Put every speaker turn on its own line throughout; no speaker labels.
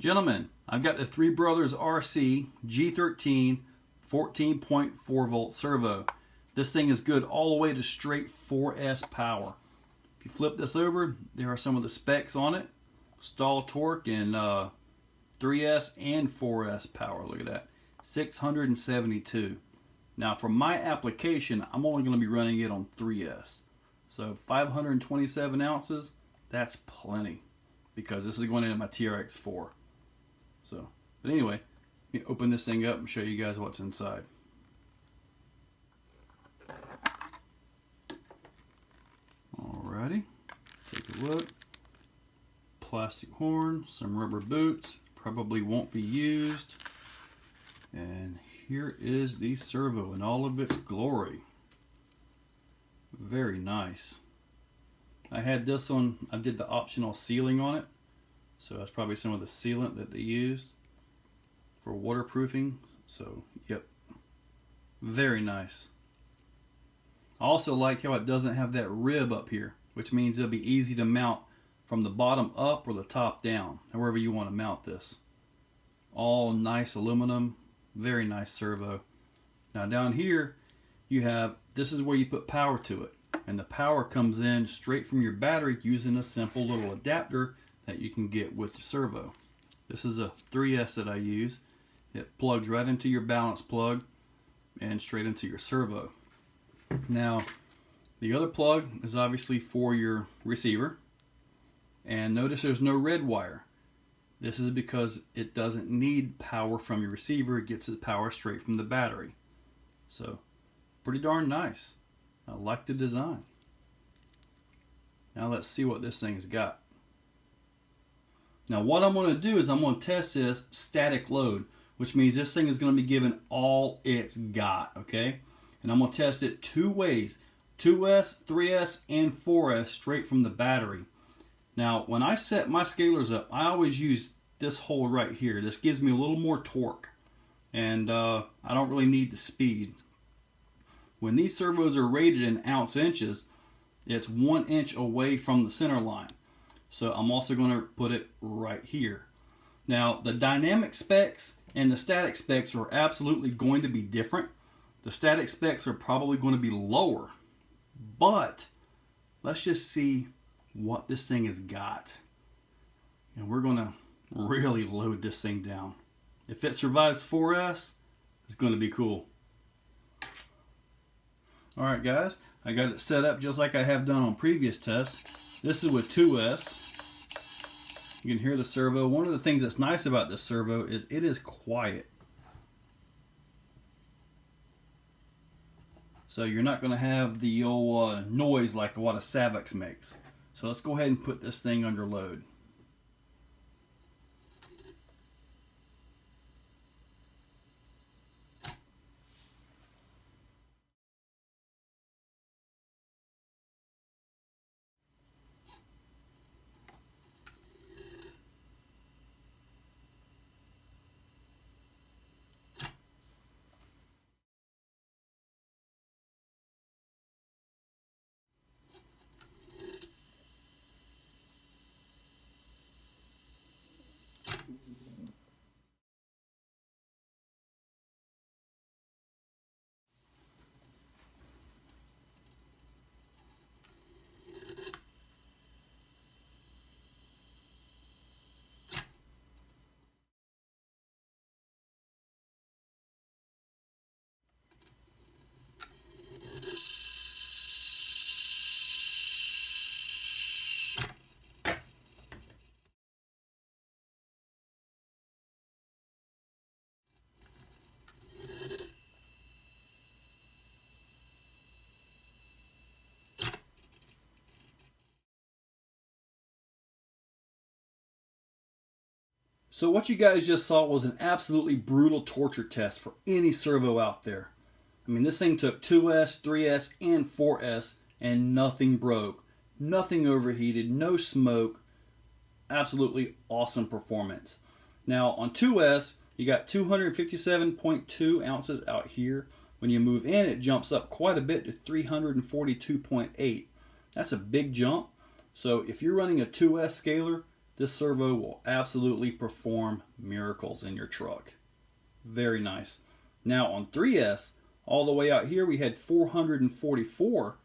Gentlemen, I've got the Three Brothers RC G13 14.4 volt servo. This thing is good all the way to straight 4S power. If you flip this over, there are some of the specs on it. Stall torque and 3S and 4S power. Look at that. 672. Now for my application, I'm only going to be running it on 3S. So 527 ounces, that's plenty, because this is going into my TRX4. So, but anyway, let me open this thing up and show you guys what's inside. Alrighty, take a look. Plastic horn, some rubber boots, probably won't be used. And here is the servo in all of its glory. Very nice. I had this one, I did the optional sealing on it. So that's probably some of the sealant that they used for waterproofing. So, yep. Very nice. I also like how it doesn't have that rib up here, which means it'll be easy to mount from the bottom up or the top down, however you want to mount this. All nice aluminum, very nice servo. Now down here, you have, this is where you put power to it. And the power comes in straight from your battery using a simple little adapter that you can get with the servo. This is a 3S that I use. It plugs right into your balance plug and straight into your servo. Now, the other plug is obviously for your receiver. And notice there's no red wire. This is because it doesn't need power from your receiver. It gets its power straight from the battery. So, pretty darn nice. I like the design. Now let's see what this thing's got. Now what I'm going to do is I'm going to test this static load, which means this thing is going to be given all it's got, okay? And I'm going to test it two ways, 2S, 3S, and 4S straight from the battery. Now when I set my scalers up, I always use this hole right here. This gives me a little more torque, and I don't really need the speed. When these servos are rated in ounce inches, it's 1 inch away from the center line. So I'm also going to put it right here. Now the dynamic specs and the static specs are absolutely going to be different. The static specs are probably going to be lower. But let's just see what this thing has got. And we're going to really load this thing down. If it survives 4S, it's going to be cool. Alright guys, I got it set up just like I have done on previous tests. This is with 2S. You can hear the servo. One of the things that's nice about this servo is it is quiet. So you're not going to have the old noise like what a Savox makes. So let's go ahead and put this thing under load. So what you guys just saw was an absolutely brutal torture test for any servo out there. I mean, this thing took 2S, 3S, and 4S, and nothing broke. Nothing overheated, no smoke. Absolutely awesome performance. Now on 2S, you got 257.2 ounces out here. When you move in, it jumps up quite a bit to 342.8. That's a big jump. So if you're running a 2S scaler, this servo will absolutely perform miracles in your truck. Very nice. Now on 3S, all the way out here we had 444,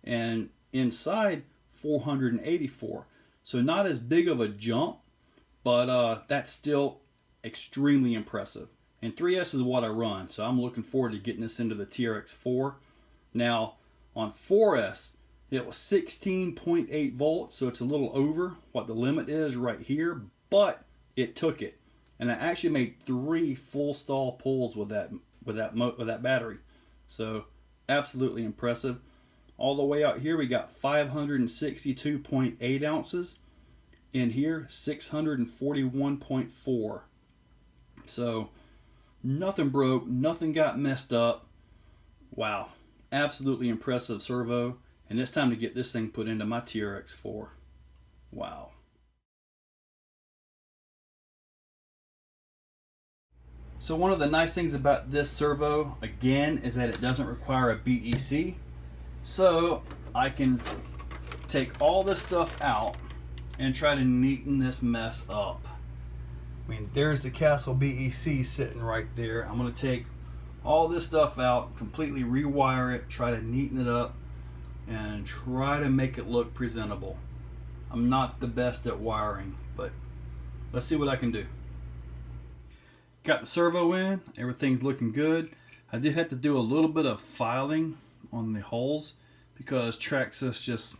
and inside 484. So not as big of a jump, but that's still extremely impressive. And 3S is what I run, so I'm looking forward to getting this into the TRX4. Now on 4S, it was 16.8 volts, so it's a little over what the limit is right here, but it took it. And I actually made 3 full stall pulls with that battery. So absolutely impressive. All the way out here we got 562.8 ounces. In here 641.4. So nothing broke, nothing got messed up. Wow, absolutely impressive servo. And it's time to get this thing put into my TRX4. Wow. So one of the nice things about this servo, again, is that it doesn't require a BEC. So I can take all this stuff out and try to neaten this mess up. I mean, there's the Castle BEC sitting right there. I'm going to take all this stuff out, completely rewire it, try to neaten it up, and try to make it look presentable. I'm not the best at wiring, but let's see what I can do. Got the servo in, everything's looking good. I did have to do a little bit of filing on the holes because Traxxas just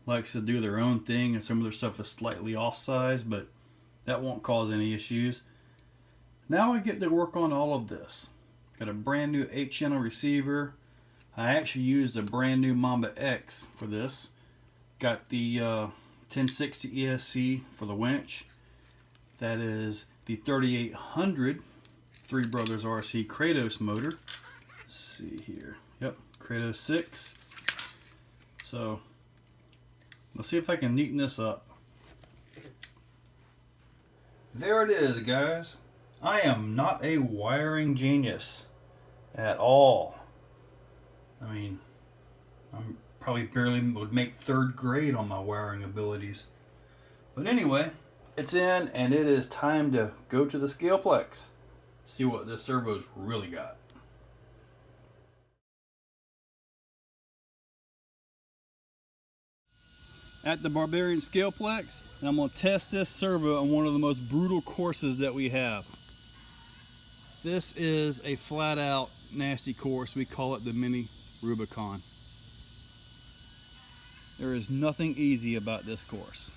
likes to do their own thing, and some of their stuff is slightly off size, but that won't cause any issues. Now I get to work on all of this. Got a brand new 8-channel receiver. I actually used a brand new Mamba X for this. Got the 1060 ESC for the winch. That is the 3800 Three Brothers RC Kratos motor. Let's see here. Yep, Kratos 6. So let's see if I can neaten this up. There it is, guys. I am not a wiring genius at all. I mean, I'm probably barely would make 3rd grade on my wiring abilities. But anyway, it's in, and it is time to go to the Scaleplex. See what this servo's really got. At the Barbarian Scaleplex, and I'm going to test this servo on one of the most brutal courses that we have. This is a flat out nasty course. We call it the Mini Rubicon. There is nothing easy about this course.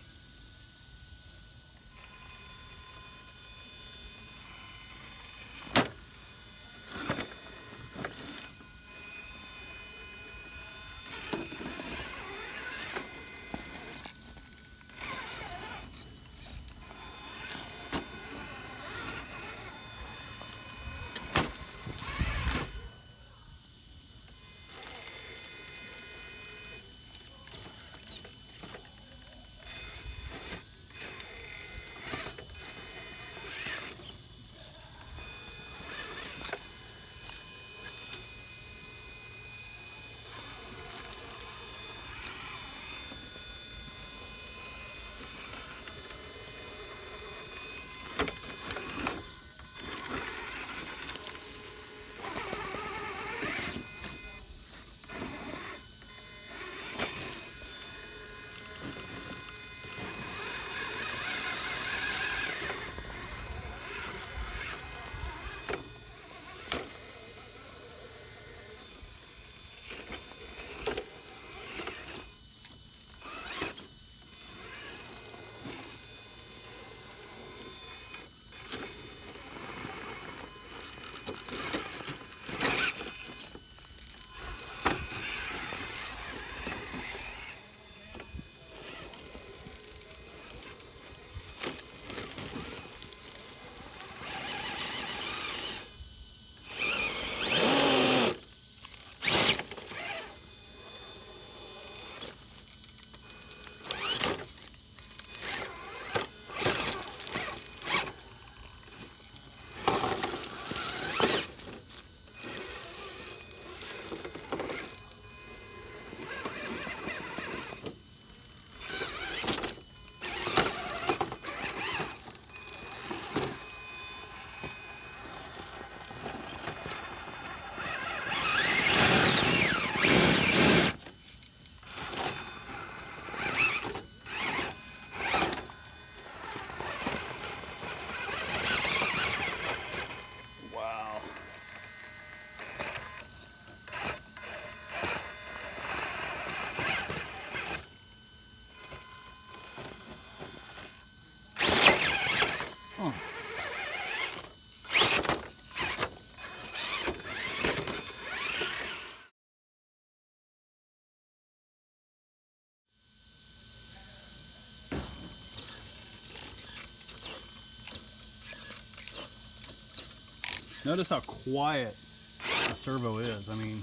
Notice how quiet the servo is. I mean,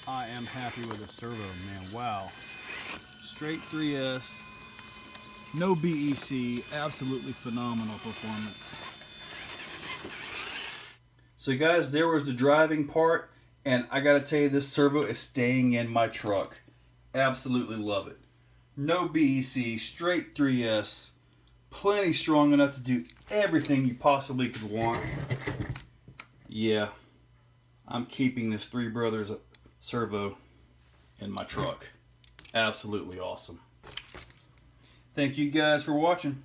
I am happy with the servo, man. Wow. Straight 3S, no BEC, absolutely phenomenal performance. So guys, there was the driving part, and I gotta tell you, this servo is staying in my truck. Absolutely love it. No BEC, straight 3S, plenty strong enough to do everything you possibly could want. Yeah, I'm keeping this Three Brothers servo in my truck. Absolutely awesome. Thank you guys for watching.